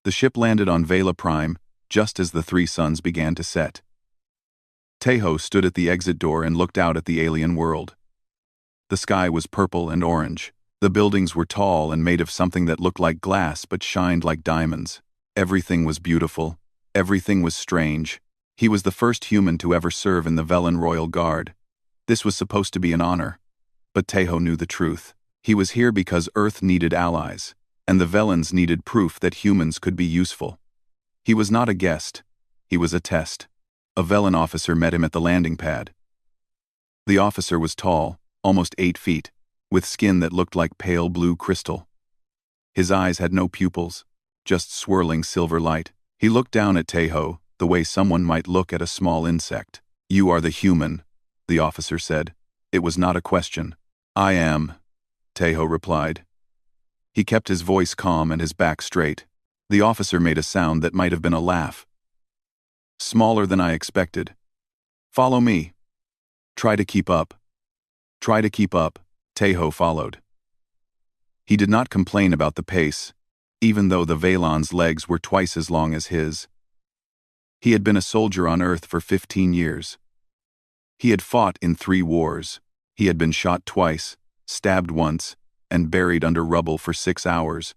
The ship landed on Vela Prime, just as the three suns began to set. Tejo stood at the exit door and looked out at the alien world. The sky was purple and orange. The buildings were tall and made of something that looked like glass but shined like diamonds. Everything was beautiful. Everything was strange. He was the first human to ever serve in the Velan Royal Guard. This was supposed to be an honor. But Tejo knew the truth. He was here because Earth needed allies, and the Velans needed proof that humans could be useful. He was not a guest. He was a test. A Velan officer met him at the landing pad. The officer was tall, almost 8 feet, with skin that looked like pale blue crystal. His eyes had no pupils, just swirling silver light. He looked down at Tejo, the way someone might look at a small insect. "You are the human," the officer said. It was not a question. "I am," Tejo replied. He kept his voice calm and his back straight. The officer made a sound that might have been a laugh. "Smaller than I expected. Follow me. Try to keep up." Try to keep up, Tejo followed. He did not complain about the pace, even though the Velan's legs were twice as long as his. He had been a soldier on Earth for 15 years. He had fought in 3 wars. He had been shot twice, stabbed once, and buried under rubble for 6 hours.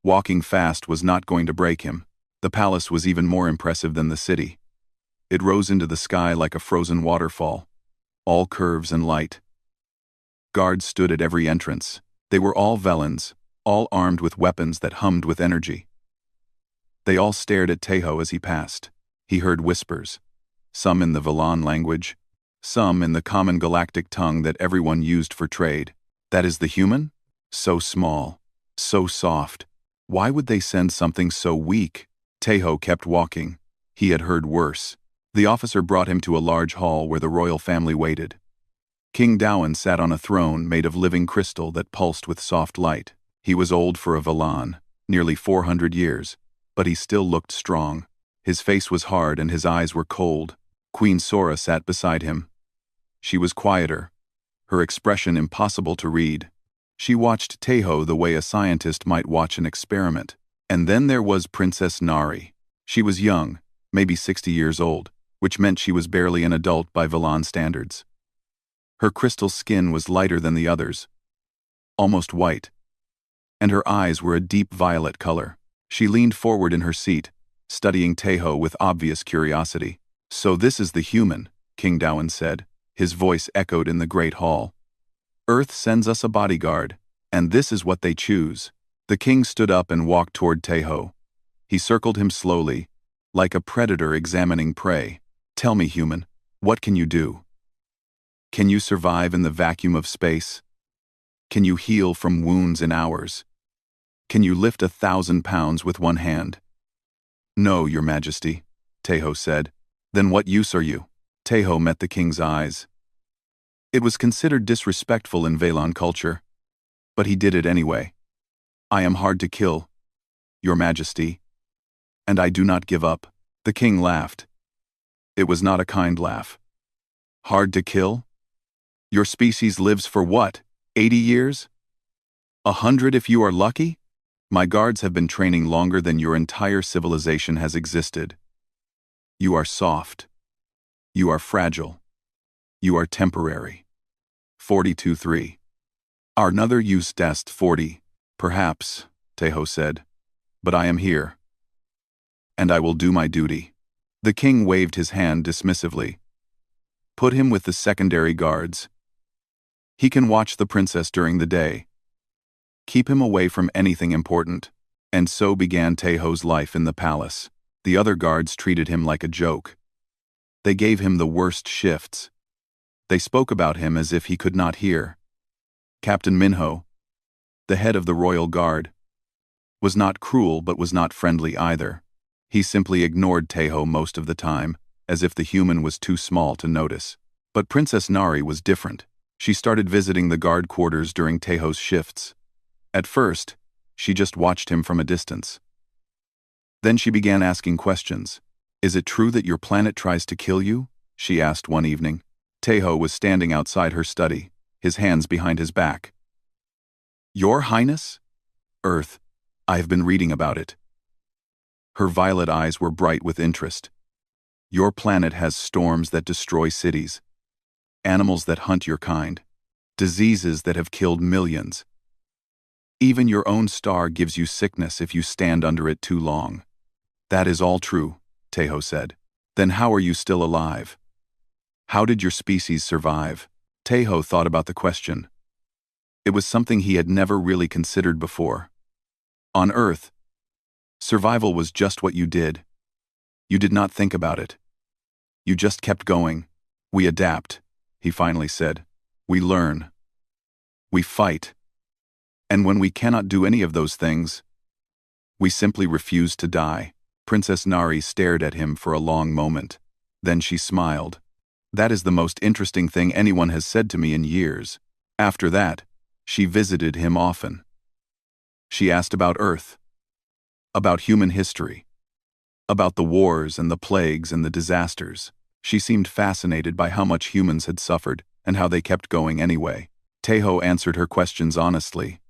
Walking fast was not going to break him. The palace was even more impressive than the city. It rose into the sky like a frozen waterfall, all curves and light. Guards stood at every entrance. They were all Velans, all armed with weapons that hummed with energy. They all stared at Tejo as he passed. He heard whispers, some in the Velan language, some in the common galactic tongue that everyone used for trade. "That is the human? So small, so soft. Why would they send something so weak?" Tejo kept walking. He had heard worse. The officer brought him to a large hall where the royal family waited. King Dowan sat on a throne made of living crystal that pulsed with soft light. He was old for a Velan, nearly 400 years, but he still looked strong. His face was hard and his eyes were cold. Queen Sora sat beside him. She was quieter, her expression impossible to read. She watched Tejo the way a scientist might watch an experiment. And then there was Princess Nari. She was young, maybe 60 years old, which meant she was barely an adult by Velan standards. Her crystal skin was lighter than the others, almost white, and her eyes were a deep violet color. She leaned forward in her seat, studying Tejo with obvious curiosity. "So this is the human," King Dowan said. His voice echoed in the great hall. "Earth sends us a bodyguard, and this is what they choose." The king stood up and walked toward Tejo. He circled him slowly, like a predator examining prey. "Tell me, human, what can you do? Can you survive in the vacuum of space? Can you heal from wounds in hours? Can you lift 1,000 pounds with one hand?" "No, your majesty," Tejo said. "Then what use are you?" Tejo met the king's eyes. It was considered disrespectful in Velan culture, but he did it anyway. "I am hard to kill, your majesty, and I do not give up." The king laughed. It was not a kind laugh. "Hard to kill? Your species lives for what, 80 years? 100 if you are lucky? My guards have been training longer than your entire civilization has existed. You are soft. You are fragile. You are temporary." 42-3. "Another use dest 40. Perhaps," Tejo said. "But I am here. And I will do my duty." The king waved his hand dismissively. "Put him with the secondary guards. He can watch the princess during the day. Keep him away from anything important." And so began Tejo's life in the palace. The other guards treated him like a joke. They gave him the worst shifts. They spoke about him as if he could not hear. Captain Minho, the head of the royal guard, was not cruel but was not friendly either. He simply ignored Tejo most of the time, as if the human was too small to notice. But Princess Nari was different. She started visiting the guard quarters during Tejo's shifts. At first, she just watched him from a distance. Then she began asking questions. "Is it true that your planet tries to kill you?" she asked one evening. Tejo was standing outside her study, his hands behind his back. "Your Highness? Earth, I have been reading about it. Her violet eyes were bright with interest. Your planet has storms that destroy cities, animals that hunt your kind, diseases that have killed millions. Even your own star gives you sickness if you stand under it too long. That is all true, Tejo said. Then how are you still alive? How did your species survive? Tejo thought about the question. It was something he had never really considered before. On Earth, survival was just what you did. You did not think about it. You just kept going. We adapt, he finally said. We learn. We fight. And when we cannot do any of those things, we simply refuse to die. Princess Nari stared at him for a long moment. Then she smiled. That is the most interesting thing anyone has said to me in years. After that, she visited him often. She asked about Earth, about human history, about the wars and the plagues and the disasters. She seemed fascinated by how much humans had suffered and how they kept going anyway. Tejo answered her questions honestly.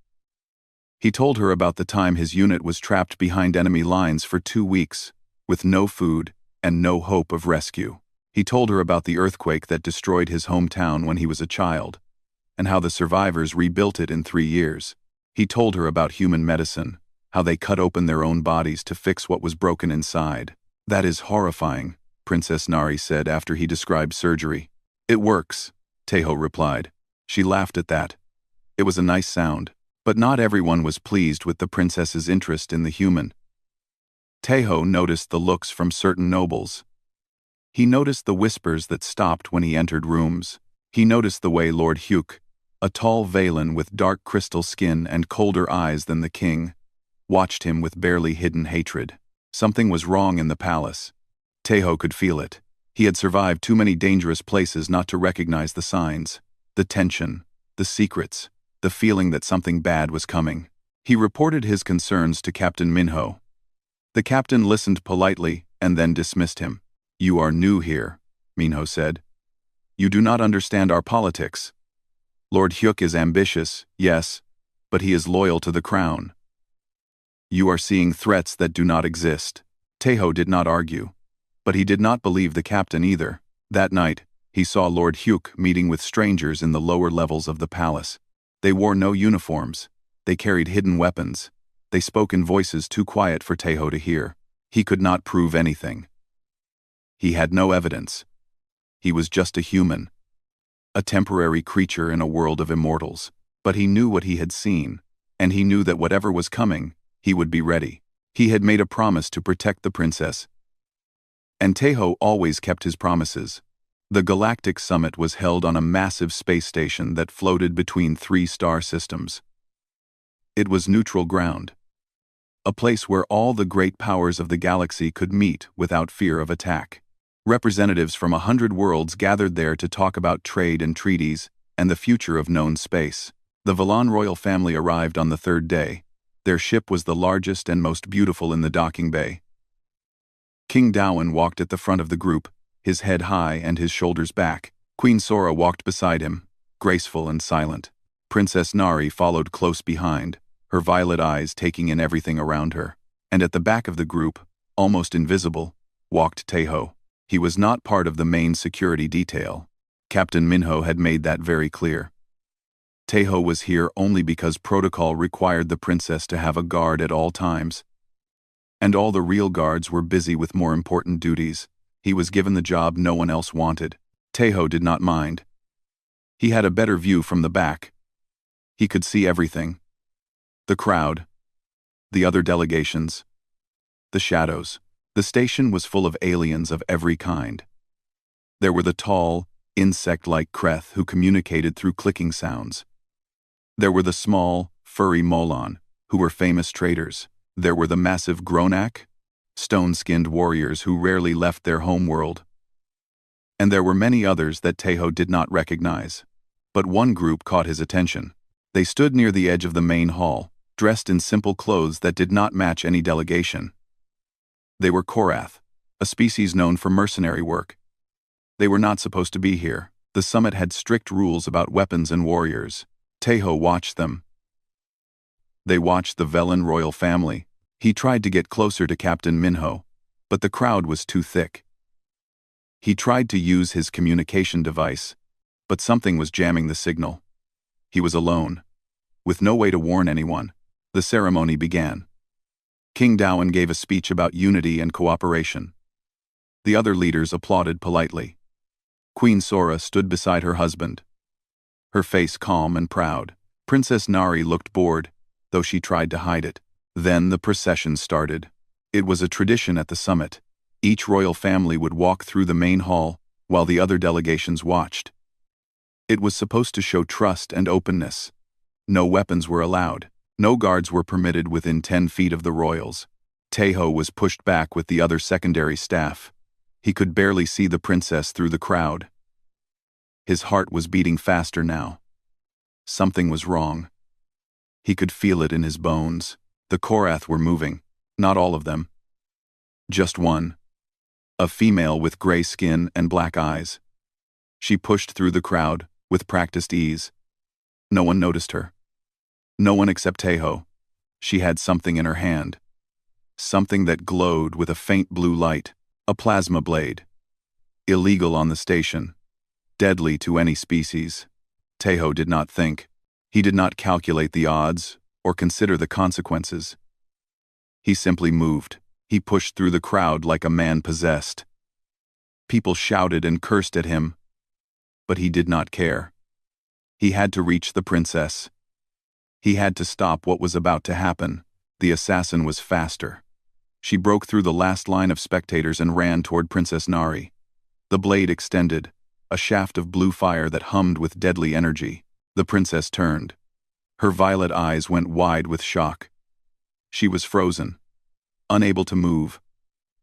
He told her about the time his unit was trapped behind enemy lines for 2 weeks, with no food and no hope of rescue. He told her about the earthquake that destroyed his hometown when he was a child, and how the survivors rebuilt it in 3 years. He told her about human medicine, how they cut open their own bodies to fix what was broken inside. That is horrifying, Princess Nari said after he described surgery. It works, Tejo replied. She laughed at that. It was a nice sound, but not everyone was pleased with the princess's interest in the human. Tejo noticed the looks from certain nobles. He noticed the whispers that stopped when he entered rooms. He noticed the way Lord Hyuk, a tall Valen with dark crystal skin and colder eyes than the king, watched him with barely hidden hatred. Something was wrong in the palace. Tejo could feel it. He had survived too many dangerous places not to recognize the signs, the tension, the secrets, the feeling that something bad was coming. He reported his concerns to Captain Minho. The captain listened politely and then dismissed him. You are new here, Minho said. You do not understand our politics. Lord Hyuk is ambitious, yes, but he is loyal to the crown. You are seeing threats that do not exist. Tejo did not argue, but he did not believe the captain either. That night, he saw Lord Hyuk meeting with strangers in the lower levels of the palace. They wore no uniforms. They carried hidden weapons. They spoke in voices too quiet for Tejo to hear. He could not prove anything. He had no evidence. He was just a human, a temporary creature in a world of immortals. But he knew what he had seen, and he knew that whatever was coming, he would be ready. He had made a promise to protect the princess, and Tejo always kept his promises. The Galactic Summit was held on a massive space station that floated between 3 star systems. It was neutral ground, a place where all the great powers of the galaxy could meet without fear of attack. Representatives from 100 worlds gathered there to talk about trade and treaties and the future of known space. The Valan royal family arrived on the 3rd day. Their ship was the largest and most beautiful in the docking bay. King Dawen walked at the front of the group, his head high and his shoulders back. Queen Sora walked beside him, graceful and silent. Princess Nari followed close behind, her violet eyes taking in everything around her. And at the back of the group, almost invisible, walked Tejo. He was not part of the main security detail. Captain Minho had made that very clear. Tejo was here only because protocol required the princess to have a guard at all times. And all the real guards were busy with more important duties. He was given the job no one else wanted. Tejo did not mind. He had a better view from the back. He could see everything. The crowd, the other delegations, the shadows. The station was full of aliens of every kind. There were the tall, insect-like Kreth who communicated through clicking sounds. There were the small, furry Molan, who were famous traders. There were the massive Gronak, stone-skinned warriors who rarely left their homeworld. And there were many others that Tejo did not recognize. But one group caught his attention. They stood near the edge of the main hall, dressed in simple clothes that did not match any delegation. They were Korath, a species known for mercenary work. They were not supposed to be here. The summit had strict rules about weapons and warriors. Tejo watched them. They watched the Velen royal family, He tried to get closer to Captain Minho, but the crowd was too thick. He tried to use his communication device, but something was jamming the signal. He was alone. With no way to warn anyone, the ceremony began. King Dawen gave a speech about unity and cooperation. The other leaders applauded politely. Queen Sora stood beside her husband, her face calm and proud. Princess Nari looked bored, though she tried to hide it. Then the procession started. It was a tradition at the summit. Each royal family would walk through the main hall, while the other delegations watched. It was supposed to show trust and openness. No weapons were allowed. No guards were permitted within 10 feet of the royals. Teho was pushed back with the other secondary staff. He could barely see the princess through the crowd. His heart was beating faster now. Something was wrong. He could feel it in his bones. The Korath were moving. Not all of them. Just one. A female with gray skin and black eyes. She pushed through the crowd with practiced ease. No one noticed her. No one except Teho. She had something in her hand. Something that glowed with a faint blue light. A plasma blade. Illegal on the station. Deadly to any species. Teho did not think. He did not calculate the odds or consider the consequences. He simply moved. He pushed through the crowd like a man possessed. People shouted and cursed at him, but he did not care. He had to reach the princess. He had to stop what was about to happen. The assassin was faster. She broke through the last line of spectators and ran toward Princess Nari. The blade extended, a shaft of blue fire that hummed with deadly energy. The princess turned. Her violet eyes went wide with shock. She was frozen. Unable to move.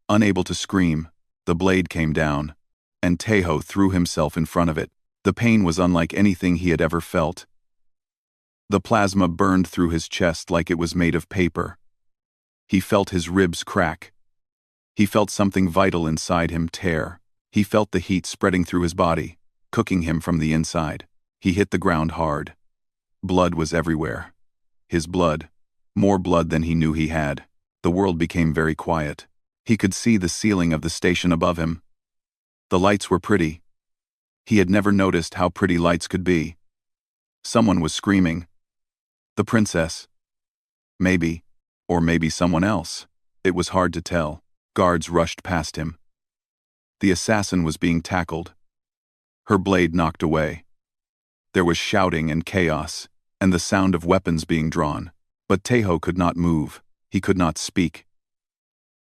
Unable to scream. The blade came down, and Teho threw himself in front of it. The pain was unlike anything he had ever felt. The plasma burned through his chest like it was made of paper. He felt his ribs crack. He felt something vital inside him tear. He felt the heat spreading through his body, cooking him from the inside. He hit the ground hard. Blood was everywhere. His blood. More blood than he knew he had. The world became very quiet. He could see the ceiling of the station above him. The lights were pretty. He had never noticed how pretty lights could be. Someone was screaming. The princess. Maybe, or maybe someone else. It was hard to tell. Guards rushed past him. The assassin was being tackled. Her blade knocked away. There was shouting and chaos, and the sound of weapons being drawn. But Teho could not move. He could not speak.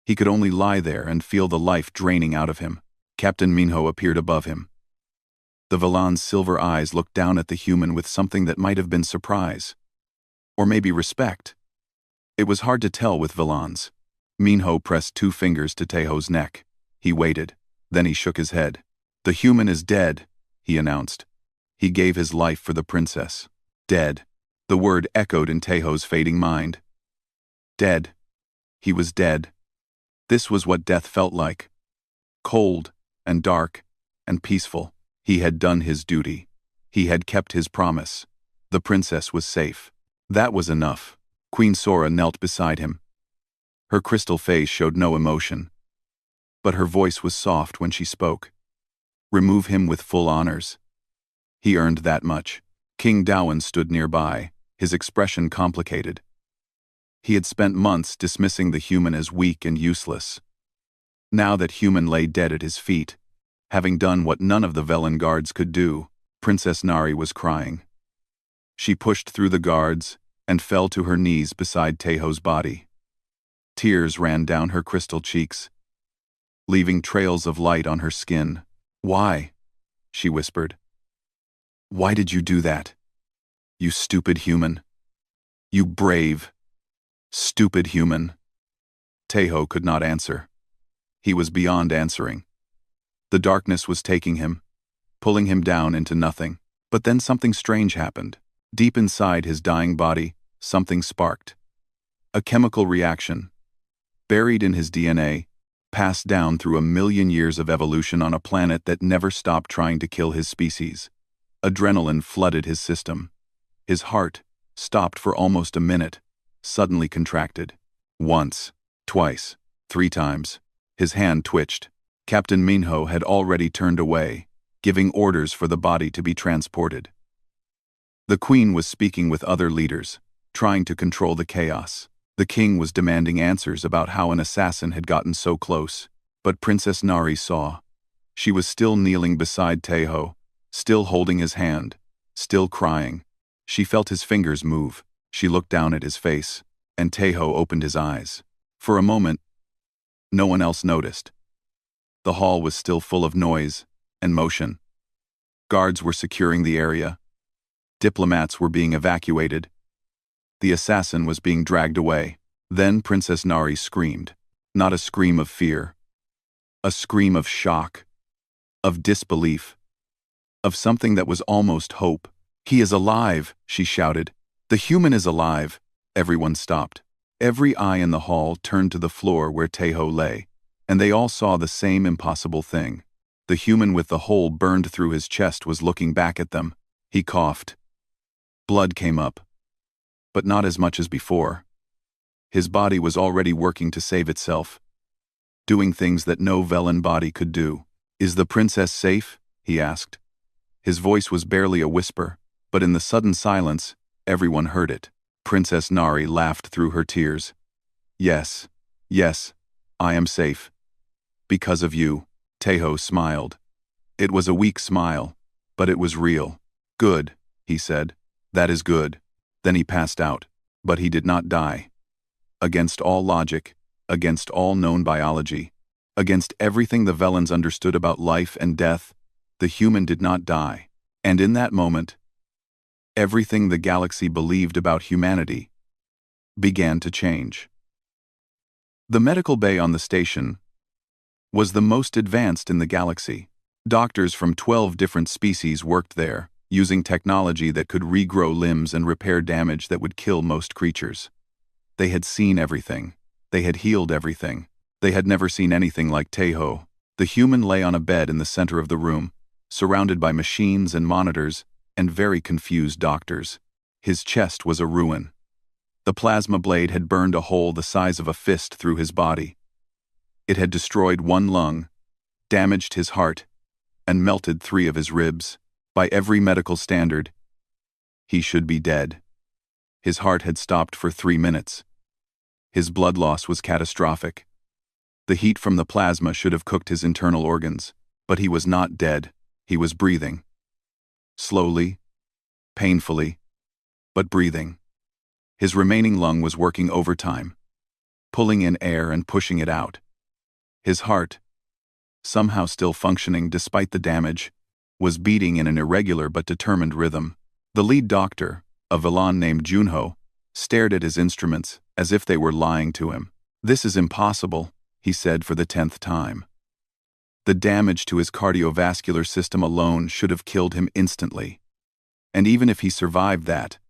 He could only lie there and feel the life draining out of him. Captain Minho appeared above him. The Valan's silver eyes looked down at the human with something that might have been surprise. Or maybe respect. It was hard to tell with Valans. Minho pressed 2 fingers to Teho's neck. He waited. Then he shook his head. The human is dead, he announced. He gave his life for the princess. Dead. The word echoed in Teho's fading mind. Dead. He was dead. This was what death felt like. Cold, and dark, and peaceful. He had done his duty. He had kept his promise. The princess was safe. That was enough. Queen Sora knelt beside him. Her crystal face showed no emotion. But her voice was soft when she spoke. Remove him with full honors. He earned that much. King Dawen stood nearby, his expression complicated. He had spent months dismissing the human as weak and useless. Now that human lay dead at his feet, having done what none of the Velen guards could do, Princess Nari was crying. She pushed through the guards and fell to her knees beside Teho's body. Tears ran down her crystal cheeks, leaving trails of light on her skin. Why? She whispered. Why did you do that? You stupid human. You brave, stupid human. Teho could not answer. He was beyond answering. The darkness was taking him, pulling him down into nothing. But then something strange happened. Deep inside his dying body, something sparked. A chemical reaction, buried in his DNA, passed down through 1,000,000 years of evolution on a planet that never stopped trying to kill his species. Adrenaline flooded his system. His heart, stopped for almost a minute, suddenly contracted. Once, twice, 3 times. His hand twitched. Captain Minho had already turned away, giving orders for the body to be transported. The Queen was speaking with other leaders, trying to control the chaos. The king was demanding answers about how an assassin had gotten so close. But Princess Nari saw. She was still kneeling beside Teho, still holding his hand, still crying. She felt his fingers move. She looked down at his face, and Teho opened his eyes. For a moment, no one else noticed. The hall was still full of noise and motion. Guards were securing the area. Diplomats were being evacuated. The assassin was being dragged away. Then Princess Nari screamed. Not a scream of fear. A scream of shock. Of disbelief. Of something that was almost hope. "He is alive," she shouted. "The human is alive." Everyone stopped. Every eye in the hall turned to the floor where Teho lay, and they all saw the same impossible thing. The human with the hole burned through his chest was looking back at them. He coughed. Blood came up. But not as much as before. His body was already working to save itself, doing things that no Velen body could do. "Is the princess safe?" he asked. His voice was barely a whisper, but in the sudden silence, everyone heard it. Princess Nari laughed through her tears. Yes, I am safe. Because of you." Teho smiled. It was a weak smile, but it was real. "Good," he said. "That is good." Then he passed out, but he did not die. Against all logic, against all known biology, against everything the Velens understood about life and death, the human did not die. And in that moment, everything the galaxy believed about humanity began to change. The medical bay on the station was the most advanced in the galaxy. Doctors from 12 different species worked there, using technology that could regrow limbs and repair damage that would kill most creatures. They had seen everything. They had healed everything. They had never seen anything like Teho. The human lay on a bed in the center of the room, surrounded by machines and monitors and very confused doctors. His chest was a ruin. The plasma blade had burned a hole the size of a fist through his body. It had destroyed one lung, damaged his heart, and melted 3 of his ribs. By every medical standard, he should be dead. His heart had stopped for 3 minutes. His blood loss was catastrophic. The heat from the plasma should have cooked his internal organs, but he was not dead. He was breathing. Slowly, painfully, but breathing. His remaining lung was working overtime, pulling in air and pushing it out. His heart, somehow still functioning despite the damage, was beating in an irregular but determined rhythm. The lead doctor, a Velan named Junho, stared at his instruments as if they were lying to him. "This is impossible," he said for the 10th time. The damage to his cardiovascular system alone should have killed him instantly. And even if he survived that,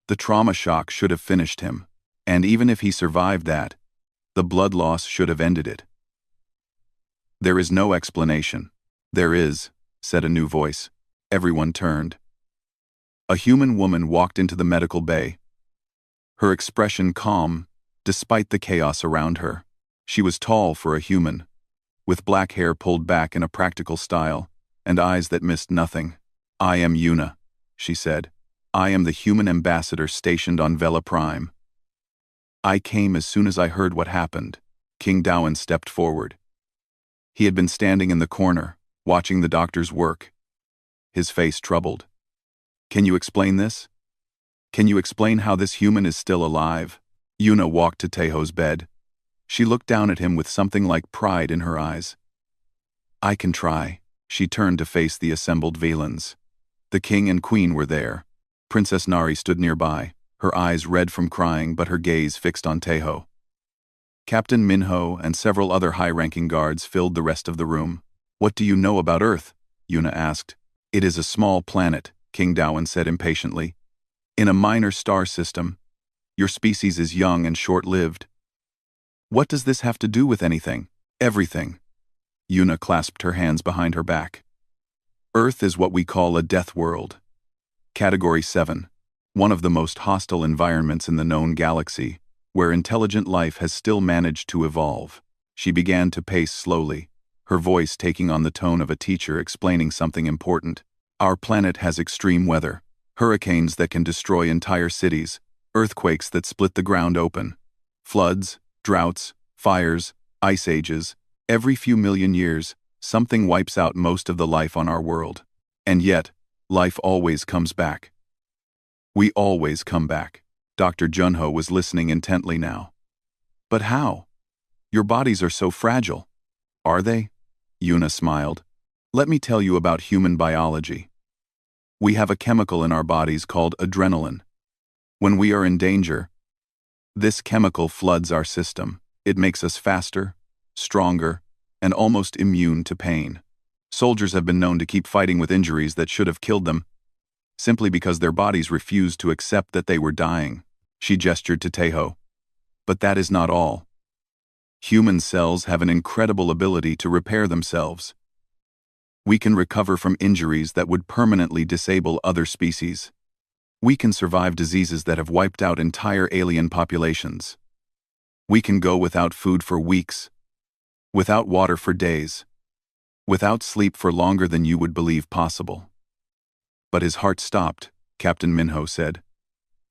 the trauma shock should have finished him. And even if he survived that, the blood loss should have ended it. "There is no explanation." "There is," said a new voice. Everyone turned. A human woman walked into the medical bay, her expression calm despite the chaos around her. She was tall for a human, with black hair pulled back in a practical style, and eyes that missed nothing. "I am Yuna," she said. "I am the human ambassador stationed on Vela Prime. I came as soon as I heard what happened." King Dowan stepped forward. He had been standing in the corner, watching the doctor's work, his face troubled. "Can you explain this? Can you explain how this human is still alive?" Yuna walked to Teho's bed. She looked down at him with something like pride in her eyes. "I can try." She turned to face the assembled Velens. The king and queen were there. Princess Nari stood nearby, her eyes red from crying but her gaze fixed on Teho. Captain Minho and several other high-ranking guards filled the rest of the room. "What do you know about Earth?" Yuna asked. "It is a small planet," King Dowan said impatiently. "In a minor star system. Your species is young and short-lived." "What does this have to do with anything?" "Everything." Yuna clasped her hands behind her back. "Earth is what we call a death world. Category 7, one of the most hostile environments in the known galaxy. where intelligent life has still managed to evolve. She began to pace slowly, her voice taking on the tone of a teacher explaining something important. Our planet has extreme weather, hurricanes that can destroy entire cities, earthquakes that split the ground open, floods, droughts, fires, ice ages. Every few million years, something wipes out most of the life on our world. And yet, life always comes back. We always come back. Dr. Junho was listening intently now. But how? Your bodies are so fragile. Are they? Yuna smiled. Let me tell you about human biology. We have a chemical in our bodies called adrenaline. When we are in danger, this chemical floods our system. It makes us faster, stronger, and almost immune to pain. Soldiers have been known to keep fighting with injuries that should have killed them, simply because their bodies refused to accept that they were dying. She gestured to Taeho. But that is not all. Human cells have an incredible ability to repair themselves. We can recover from injuries that would permanently disable other species. We can survive diseases that have wiped out entire alien populations. We can go without food for weeks, without water for days, without sleep for longer than you would believe possible. But his heart stopped, Captain Minho said.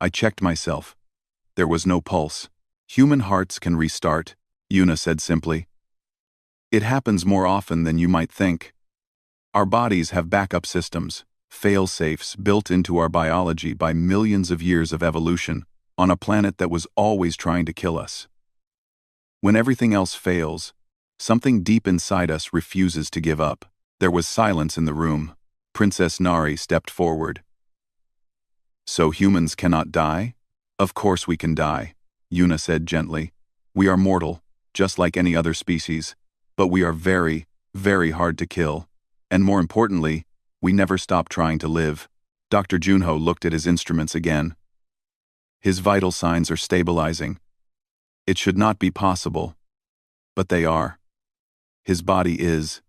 I checked myself. There was no pulse. Human hearts can restart, Yuna said simply. It happens more often than you might think. Our bodies have backup systems, fail-safes built into our biology by millions of years of evolution on a planet that was always trying to kill us. When everything else fails, something deep inside us refuses to give up. There was silence in the room. Princess Nari stepped forward. So humans cannot die? Of course we can die, Yuna said gently. We are mortal, just like any other species, but we are very, very hard to kill. And more importantly, we never stop trying to live. Dr. Junho looked at his instruments again. His vital signs are stabilizing. It should not be possible, but they are. His body is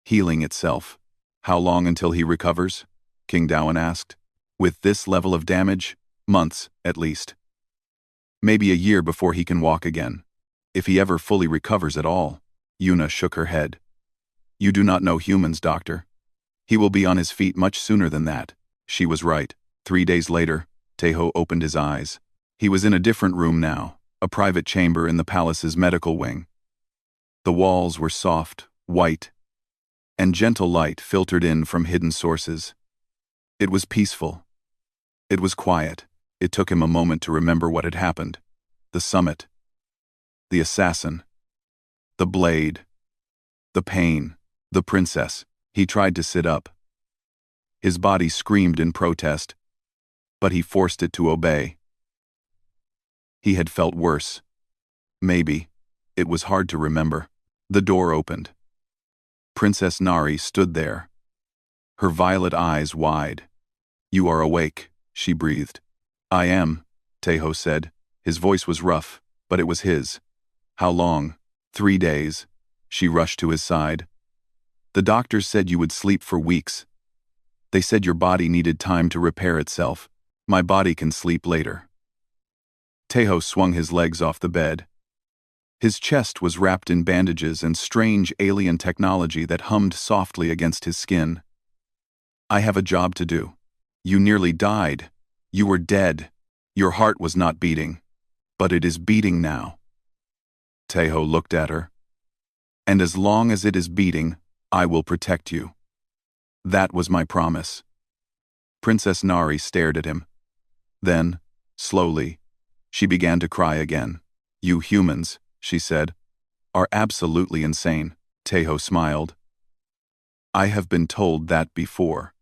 healing itself. How long until he recovers? King Dawan asked. With this level of damage, months, at least. Maybe a year before he can walk again. If he ever fully recovers at all. Yuna shook her head. You do not know humans, doctor. He will be on his feet much sooner than that. She was right. 3 days later, Taeho opened his eyes. He was in a different room now, a private chamber in the palace's medical wing. The walls were soft, white, and gentle light filtered in from hidden sources. It was peaceful. It was quiet. It took him a moment to remember what had happened. The summit. The assassin. The blade. The pain. The princess. He tried to sit up. His body screamed in protest, but he forced it to obey. He had felt worse. Maybe. It was hard to remember. The door opened. Princess Nari stood there, her violet eyes wide. You are awake, she breathed. I am, Taeho said. His voice was rough, but it was his. How long? 3 days. She rushed to his side. The doctors said you would sleep for weeks. They said your body needed time to repair itself. My body can sleep later. Taeho swung his legs off the bed. His chest was wrapped in bandages and strange alien technology that hummed softly against his skin. I have a job to do. You nearly died. You were dead. Your heart was not beating. But it is beating now. Taeho looked at her. And as long as it is beating, I will protect you. That was my promise. Princess Nari stared at him. Then, slowly, she began to cry again. You humans, she said, are absolutely insane. Taeho smiled. I have been told that before.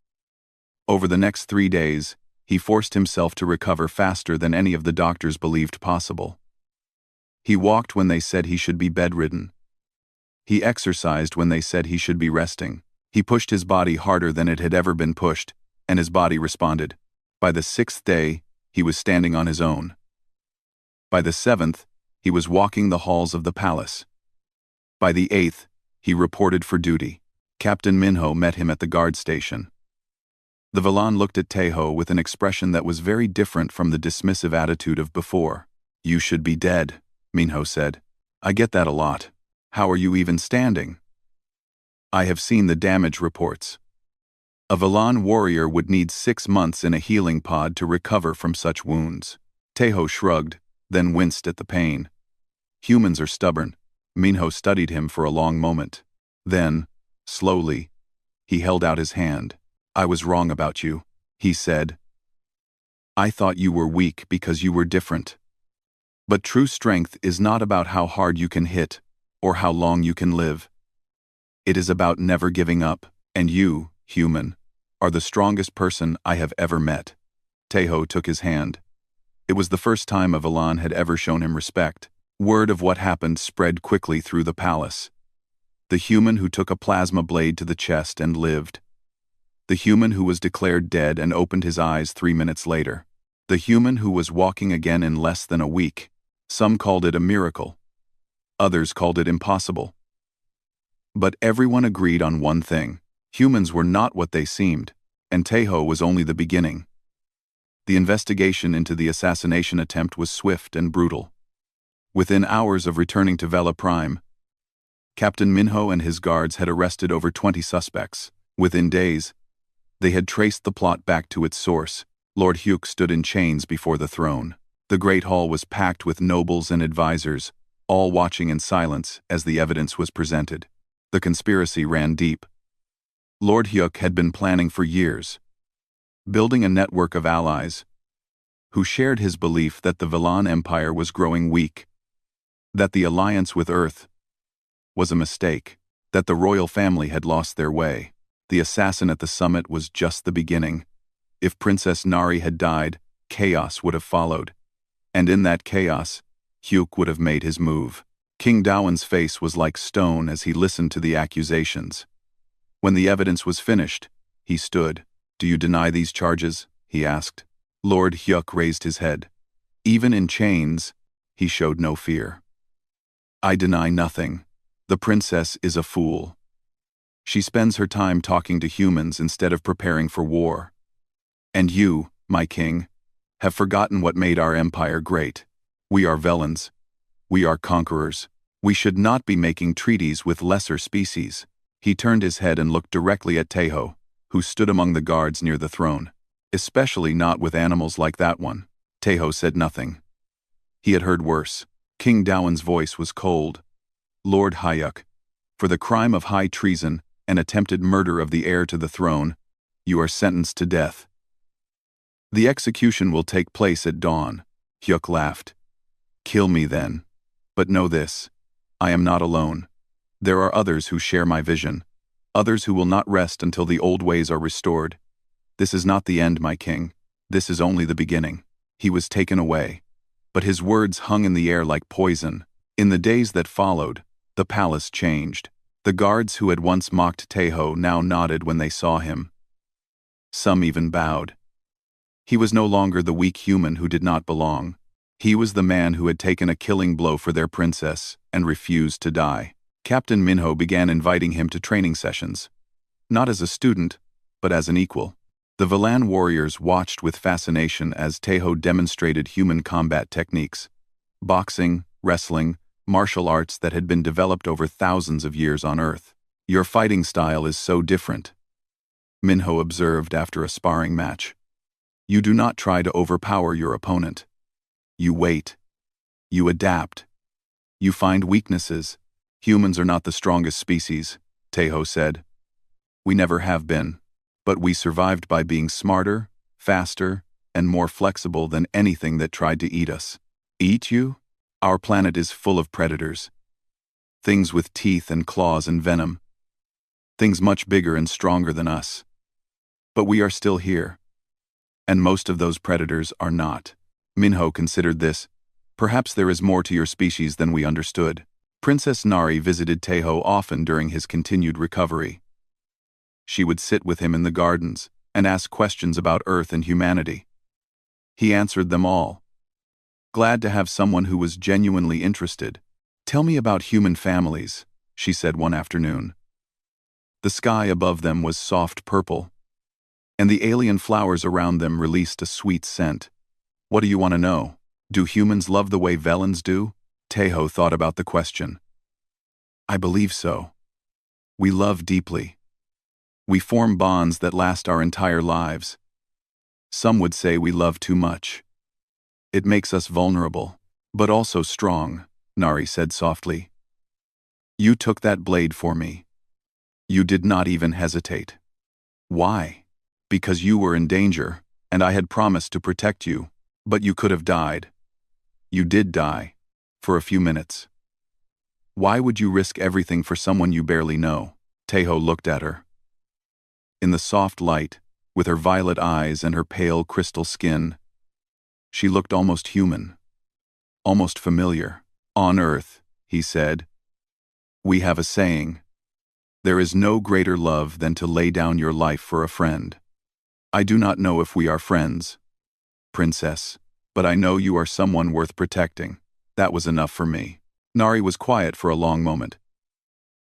Over the next 3 days, he forced himself to recover faster than any of the doctors believed possible. He walked when they said he should be bedridden. He exercised when they said he should be resting. He pushed his body harder than it had ever been pushed, and his body responded. By the 6th day, he was standing on his own. By the 7th, he was walking the halls of the palace. By the 8th, he reported for duty. Captain Minho met him at the guard station. The Villan looked at Taeho with an expression that was very different from the dismissive attitude of before. You should be dead, Minho said. I get that a lot. How are you even standing? I have seen the damage reports. A Velan warrior would need 6 months in a healing pod to recover from such wounds. Teho shrugged, then winced at the pain. Humans are stubborn. Minho studied him for a long moment. Then, slowly, he held out his hand. I was wrong about you, he said. I thought you were weak because you were different. But true strength is not about how hard you can hit, or how long you can live. It is about never giving up, and you, human, are the strongest person I have ever met. Teho took his hand. It was the first time a Velan had ever shown him respect. Word of what happened spread quickly through the palace. The human who took a plasma blade to the chest and lived. The human who was declared dead and opened his eyes 3 minutes later. The human who was walking again in less than a week. Some called it a miracle. Others called it impossible. But everyone agreed on one thing. Humans were not what they seemed, and Teho was only the beginning. The investigation into the assassination attempt was swift and brutal. Within hours of returning to Vela Prime, Captain Minho and his guards had arrested over 20 suspects. Within days, they had traced the plot back to its source. Lord Hugh stood in chains before the throne. The great hall was packed with nobles and advisors, all watching in silence as the evidence was presented. The conspiracy ran deep. Lord Hyuk had been planning for years, building a network of allies who shared his belief that the Velan Empire was growing weak, that the alliance with Earth was a mistake, that the royal family had lost their way. The assassin at the summit was just the beginning. If Princess Nari had died, chaos would have followed. And in that chaos, Hyuk would have made his move. King Dawen's face was like stone as he listened to the accusations. When the evidence was finished, he stood. Do you deny these charges? He asked. Lord Hyuk raised his head. Even in chains, he showed no fear. I deny nothing. The princess is a fool. She spends her time talking to humans instead of preparing for war. And you, my king, have forgotten what made our empire great. We are Velans. We are conquerors. We should not be making treaties with lesser species. He turned his head and looked directly at Teho, who stood among the guards near the throne. Especially not with animals like that one. Teho said nothing. He had heard worse. King Dawen's voice was cold. Lord Hyuk, for the crime of high treason and attempted murder of the heir to the throne, you are sentenced to death. The execution will take place at dawn. Hyuk laughed. Kill me then. But know this. I am not alone. There are others who share my vision. Others who will not rest until the old ways are restored. This is not the end, my king. This is only the beginning. He was taken away. But his words hung in the air like poison. In the days that followed, the palace changed. The guards who had once mocked Teho now nodded when they saw him. Some even bowed. He was no longer the weak human who did not belong. He was the man who had taken a killing blow for their princess and refused to die. Captain Minho began inviting him to training sessions. Not as a student, but as an equal. The Velan warriors watched with fascination as Teho demonstrated human combat techniques. Boxing, wrestling, martial arts that had been developed over thousands of years on Earth. Your fighting style is so different, Minho observed after a sparring match. You do not try to overpower your opponent. You wait. You adapt. You find weaknesses. Humans are not the strongest species, Teho said. We never have been, but we survived by being smarter, faster, and more flexible than anything that tried to eat us. Eat you? Our planet is full of predators. Things with teeth and claws and venom. Things much bigger and stronger than us. But we are still here. And most of those predators are not. Minho considered this. Perhaps there is more to your species than we understood. Princess Nari visited Teho often during his continued recovery. She would sit with him in the gardens and ask questions about Earth and humanity. He answered them all. Glad to have someone who was genuinely interested. Tell me about human families, she said one afternoon. The sky above them was soft purple, and the alien flowers around them released a sweet scent. What do you want to know? Do humans love the way Velans do? Teho thought about the question. I believe so. We love deeply. We form bonds that last our entire lives. Some would say we love too much. It makes us vulnerable, but also strong, Nari said softly. You took that blade for me. You did not even hesitate. Why? Because you were in danger, and I had promised to protect you, but you could have died. You did die. For a few minutes. Why would you risk everything for someone you barely know? Teho looked at her. In the soft light, with her violet eyes and her pale crystal skin, she looked almost human. Almost familiar. On Earth, he said, we have a saying. There is no greater love than to lay down your life for a friend. I do not know if we are friends, Princess, but I know you are someone worth protecting. That was enough for me. Nari was quiet for a long moment.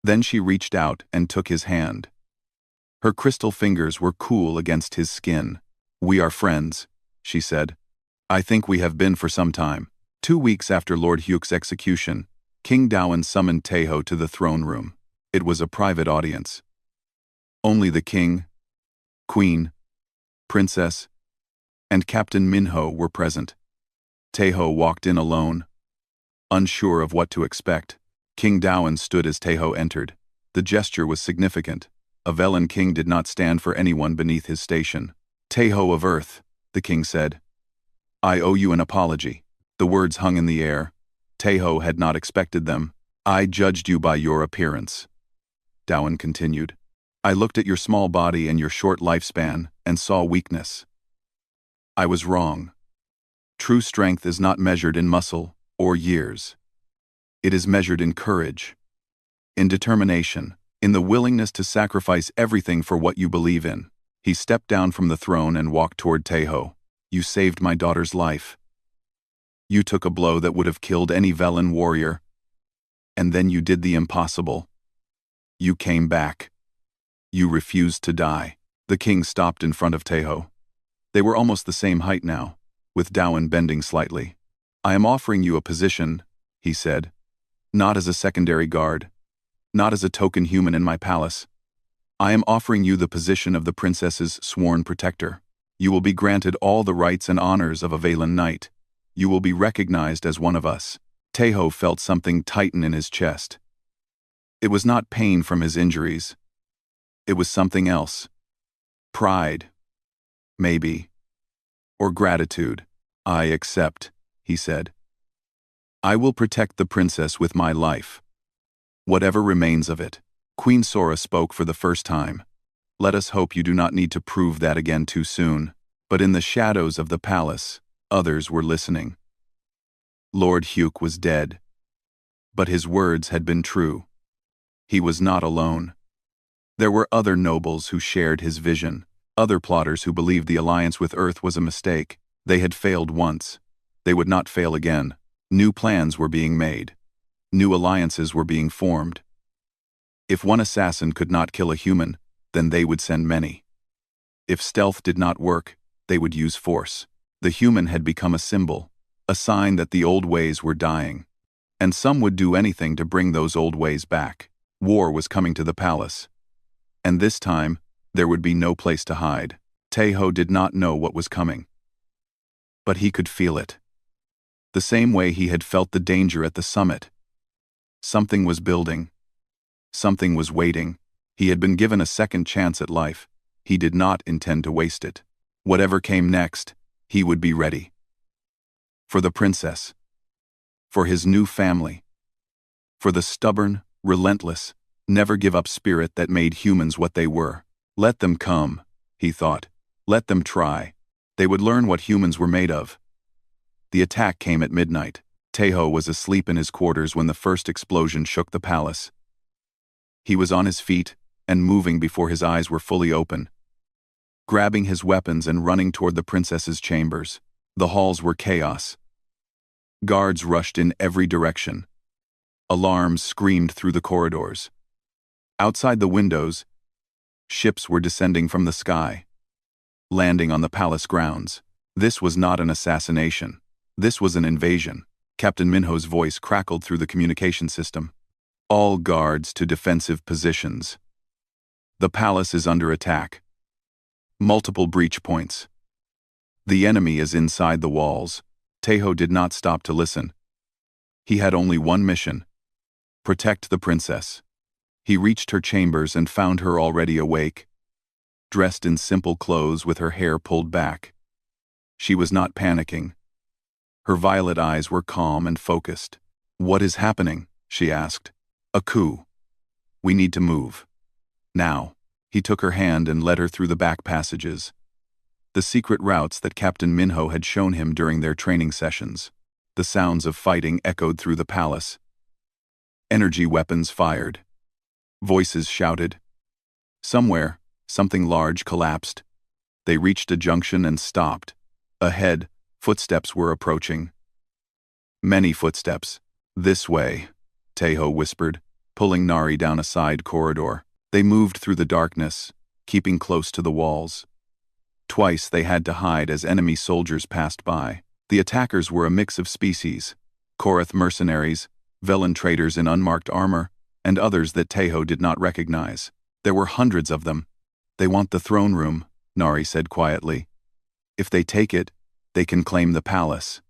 Then she reached out and took his hand. Her crystal fingers were cool against his skin. We are friends, she said. I think we have been for some time. 2 weeks after Lord Hyuk's execution, King Dawan summoned Teho to the throne room. It was a private audience. Only the king, queen, princess, and Captain Minho were present. Teho walked in alone. Unsure of what to expect, King Dawan stood as Teho entered. The gesture was significant. A Velan king did not stand for anyone beneath his station. Teho of Earth, the king said. I owe you an apology. The words hung in the air. Teho had not expected them. I judged you by your appearance. Dawan continued. I looked at your small body and your short lifespan and saw weakness. I was wrong. True strength is not measured in muscle or years. It is measured in courage, in determination, in the willingness to sacrifice everything for what you believe in. He stepped down from the throne and walked toward Teho. You saved my daughter's life. You took a blow that would have killed any Velan warrior. And then you did the impossible. You came back. You refused to die. The king stopped in front of Teho. They were almost the same height now, with Dawan bending slightly. I am offering you a position, he said. Not as a secondary guard. Not as a token human in my palace. I am offering you the position of the princess's sworn protector. You will be granted all the rights and honors of a Velan knight. You will be recognized as one of us. Teho felt something tighten in his chest. It was not pain from his injuries. It was something else. Pride. Maybe. Or gratitude. I accept, he said. I will protect the princess with my life. Whatever remains of it. Queen Sora spoke for the first time. Let us hope you do not need to prove that again too soon. But in the shadows of the palace, others were listening. Lord Hyuk was dead. But his words had been true. He was not alone. There were other nobles who shared his vision, other plotters who believed the alliance with Earth was a mistake. They had failed once. They would not fail again. New plans were being made. New alliances were being formed. If one assassin could not kill a human, then they would send many. If stealth did not work, they would use force. The human had become a symbol, a sign that the old ways were dying. And some would do anything to bring those old ways back. War was coming to the palace. And this time, there would be no place to hide. Teho did not know what was coming. But he could feel it. The same way he had felt the danger at the summit. Something was building. Something was waiting. He had been given a second chance at life. He did not intend to waste it. Whatever came next, he would be ready. For the princess. For his new family. For the stubborn, relentless, never-give-up spirit that made humans what they were. Let them come, he thought. Let them try. They would learn what humans were made of. The attack came at midnight. Teho was asleep in his quarters when the first explosion shook the palace. He was on his feet and moving before his eyes were fully open, grabbing his weapons and running toward the princess's chambers. The halls were chaos. Guards rushed in every direction. Alarms screamed through the corridors. Outside the windows, ships were descending from the sky, landing on the palace grounds. This was not an assassination. This was an invasion. Captain Minho's voice crackled through the communication system. All guards to defensive positions. The palace is under attack. Multiple breach points. The enemy is inside the walls. Taeho did not stop to listen. He had only one mission: protect the princess. He reached her chambers and found her already awake, dressed in simple clothes with her hair pulled back. She was not panicking. Her violet eyes were calm and focused. "What is happening?" she asked. "A coup. We need to move. Now." He took her hand and led her through the back passages, the secret routes that Captain Minho had shown him during their training sessions. The sounds of fighting echoed through the palace. Energy weapons fired. Voices shouted. Somewhere, something large collapsed. They reached a junction and stopped. Ahead, footsteps were approaching. Many footsteps. "This way," Taeho whispered, pulling Nari down a side corridor. They moved through the darkness, keeping close to the walls. Twice they had to hide as enemy soldiers passed by. The attackers were a mix of species: Korath mercenaries, Velen traders in unmarked armor, and others that Taeho did not recognize. There were hundreds of them. "They want the throne room," Nari said quietly. "If they take it, they can claim the palace."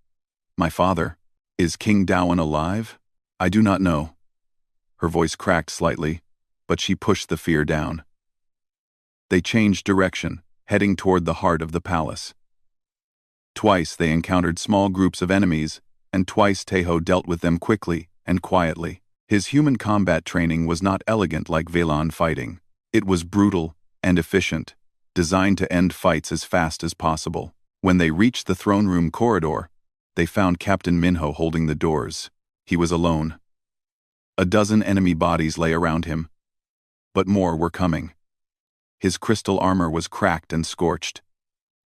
"My father, is King Dawan alive?" "I do not know." Her voice cracked slightly, but she pushed the fear down. They changed direction, heading toward the heart of the palace. Twice they encountered small groups of enemies, and twice Taeho dealt with them quickly and quietly. His human combat training was not elegant like Velan fighting. It was brutal and efficient, designed to end fights as fast as possible. When they reached the throne room corridor, they found Captain Minho holding the doors. He was alone. A dozen enemy bodies lay around him, but more were coming. His crystal armor was cracked and scorched.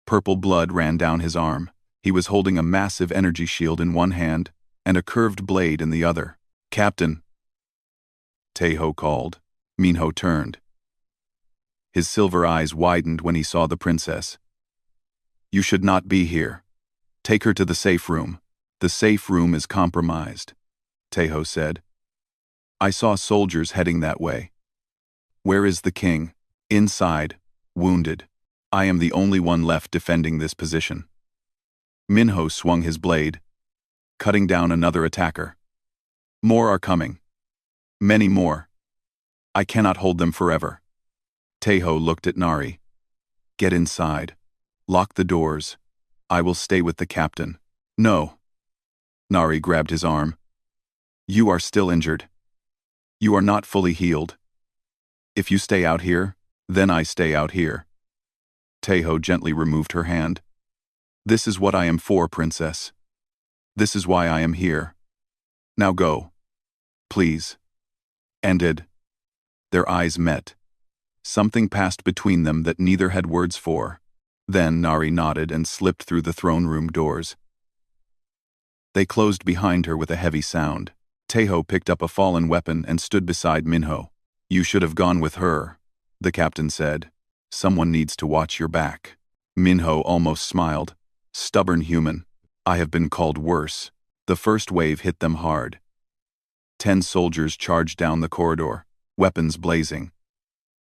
Purple blood ran down his arm. He was holding a massive energy shield in one hand and a curved blade in the other. "Captain," Taeho called. Minho turned. His silver eyes widened when he saw the princess. "You should not be here. Take her to the safe room." "The safe room is compromised," Taeho said. "I saw soldiers heading that way." "Where is the king?" "Inside, wounded. I am the only one left defending this position." Minho swung his blade, cutting down another attacker. "More are coming. Many more. I cannot hold them forever." Taeho looked at Nari. "Get inside. Lock the doors. I will stay with the captain." "No." Nari grabbed his arm. "You are still injured. You are not fully healed. If you stay out here, then I stay out here." Taeho gently removed her hand. "This is what I am for, princess. This is why I am here. Now go. Please." Ended. Their eyes met. Something passed between them that neither had words for. Then Nari nodded and slipped through the throne room doors. They closed behind her with a heavy sound. Taeho picked up a fallen weapon and stood beside Minho. "You should have gone with her," the captain said. "Someone needs to watch your back." Minho almost smiled. "Stubborn human. I have been called worse." The first wave hit them hard. 10 soldiers charged down the corridor, weapons blazing.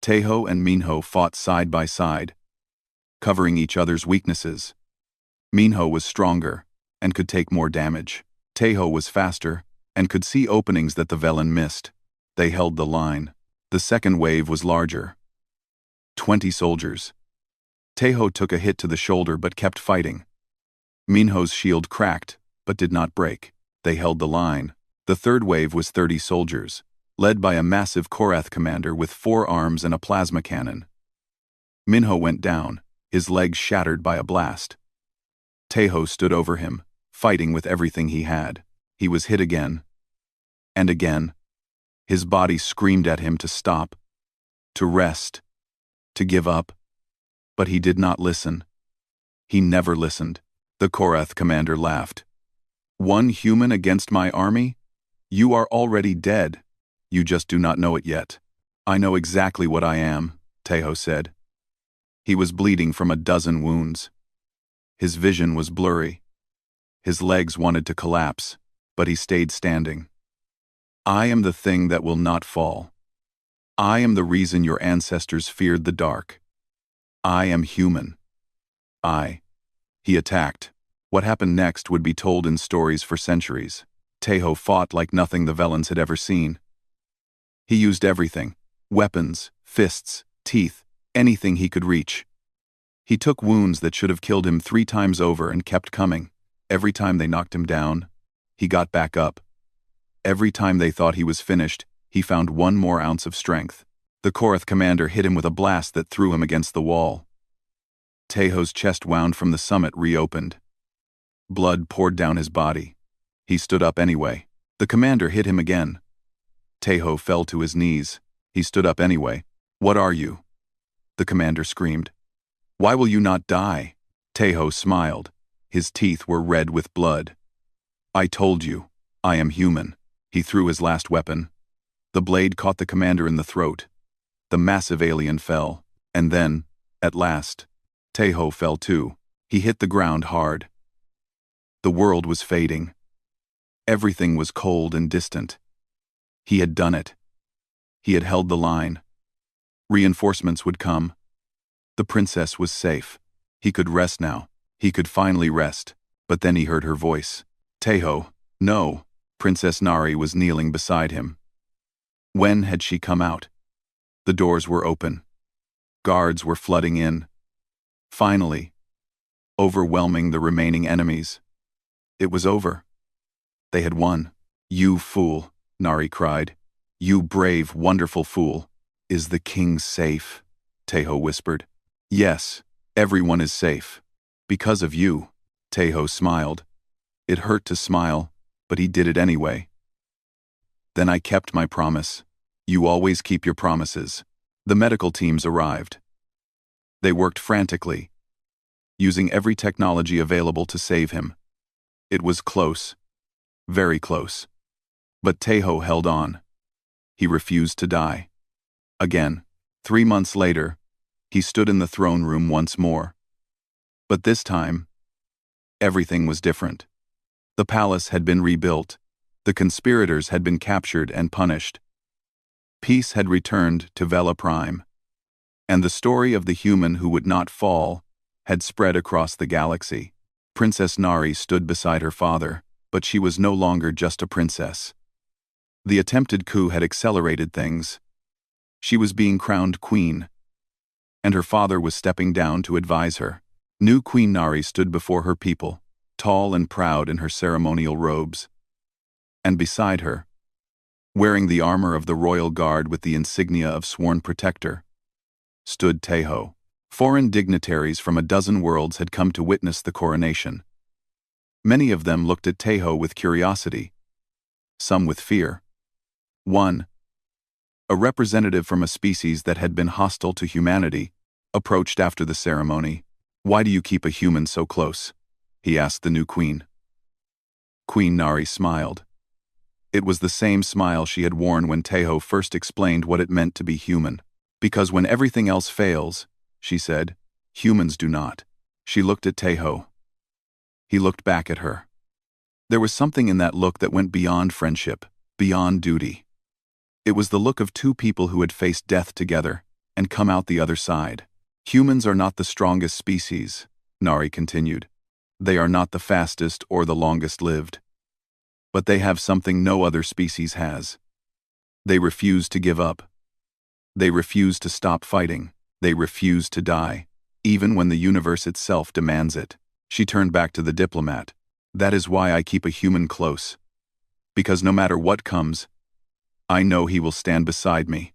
Taeho and Minho fought side by side, covering each other's weaknesses. Minho was stronger and could take more damage. Taeho was faster and could see openings that the Velen missed. They held the line. The second wave was larger. 20 soldiers. Taeho took a hit to the shoulder but kept fighting. Minho's shield cracked but did not break. They held the line. The third wave was 30 soldiers, led by a massive Korath commander with 4 arms and a plasma cannon. Minho went down, his legs shattered by a blast. Taeho stood over him, fighting with everything he had. He was hit again. And again. His body screamed at him to stop, to rest, to give up. But he did not listen. He never listened. The Korath commander laughed. "One human against my army? You are already dead. You just do not know it yet." "I know exactly what I am," Taeho said. He was bleeding from a dozen wounds. His vision was blurry. His legs wanted to collapse, but he stayed standing. I am the thing that will not fall. I am the reason your ancestors feared the dark. I am human. He attacked. What happened next would be told in stories for centuries. Tejo fought like nothing the Velans had ever seen. He used everything: weapons, fists, teeth, anything he could reach. He took wounds that should have killed him 3 times over and kept coming. Every time they knocked him down, he got back up. Every time they thought he was finished, he found 1 more ounce of strength. The Korath commander hit him with a blast that threw him against the wall. Tejo's chest wound from the summit reopened. Blood poured down his body. He stood up anyway. The commander hit him again. Tejo fell to his knees. He stood up anyway. What are you? The commander screamed. Why will you not die? Tejo smiled. His teeth were red with blood. I told you, I am human. He threw his last weapon. The blade caught the commander in the throat. The massive alien fell. And then, at last, Tejo fell too. He hit the ground hard. The world was fading. Everything was cold and distant. He had done it. He had held the line. Reinforcements would come. The princess was safe. He could rest now. He could finally rest. But then he heard her voice. Tejo, no. Princess Nari was kneeling beside him. When had she come out? The doors were open. Guards were flooding in. Finally, overwhelming the remaining enemies. It was over. They had won. You fool, Nari cried. You brave, wonderful fool. Is the king safe? Tejo whispered. Yes, everyone is safe. Because of you. Tejo smiled. It hurt to smile, but he did it anyway. Then I kept my promise. You always keep your promises. The medical teams arrived. They worked frantically, using every technology available to save him. It was close. Very close. But Tejo held on. He refused to die. Again, 3 months later, he stood in the throne room once more. But this time, everything was different. The palace had been rebuilt. The conspirators had been captured and punished. Peace had returned to Vela Prime. And the story of the human who would not fall had spread across the galaxy. Princess Nari stood beside her father, but she was no longer just a princess. The attempted coup had accelerated things. She was being crowned queen, and her father was stepping down to advise her. New Queen Nari stood before her people, tall and proud in her ceremonial robes. And beside her, wearing the armor of the royal guard with the insignia of sworn protector, stood Tejo. Foreign dignitaries from a dozen worlds had come to witness the coronation. Many of them looked at Tejo with curiosity, some with fear. One, a representative from a species that had been hostile to humanity, approached after the ceremony. Why do you keep a human so close? He asked the new queen. Queen Nari smiled. It was the same smile she had worn when Tejo first explained what it meant to be human. Because when everything else fails, she said, humans do not. She looked at Tejo. He looked back at her. There was something in that look that went beyond friendship, beyond duty. It was the look of 2 people who had faced death together and come out the other side. Humans are not the strongest species, Nari continued. They are not the fastest or the longest lived. But they have something no other species has. They refuse to give up. They refuse to stop fighting. They refuse to die, even when the universe itself demands it. She turned back to the diplomat. That is why I keep a human close. Because no matter what comes, I know he will stand beside me.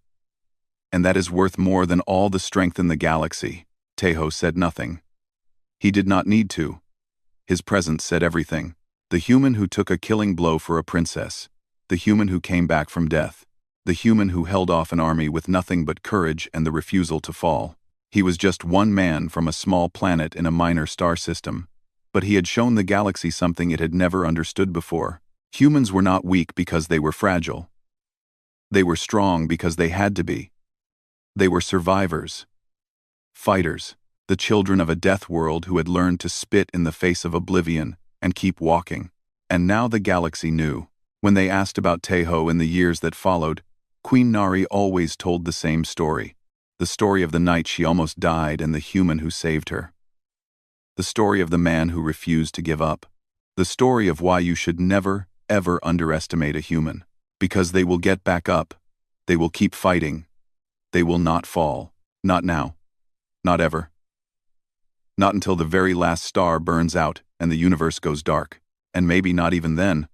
And that is worth more than all the strength in the galaxy. Tejo said nothing. He did not need to. His presence said everything. The human who took a killing blow for a princess. The human who came back from death. The human who held off an army with nothing but courage and the refusal to fall. He was just one man from a small planet in a minor star system, but he had shown the galaxy something it had never understood before. Humans were not weak because they were fragile. They were strong because they had to be. They were survivors. Fighters, the children of a death world who had learned to spit in the face of oblivion and keep walking. And now the galaxy knew. When they asked about Tejo in the years that followed, Queen Nari always told the same story. The story of the night she almost died and the human who saved her. The story of the man who refused to give up. The story of why you should never, ever underestimate a human. Because they will get back up. They will keep fighting. They will not fall. Not now. Not ever. Not until the very last star burns out and the universe goes dark. And maybe not even then.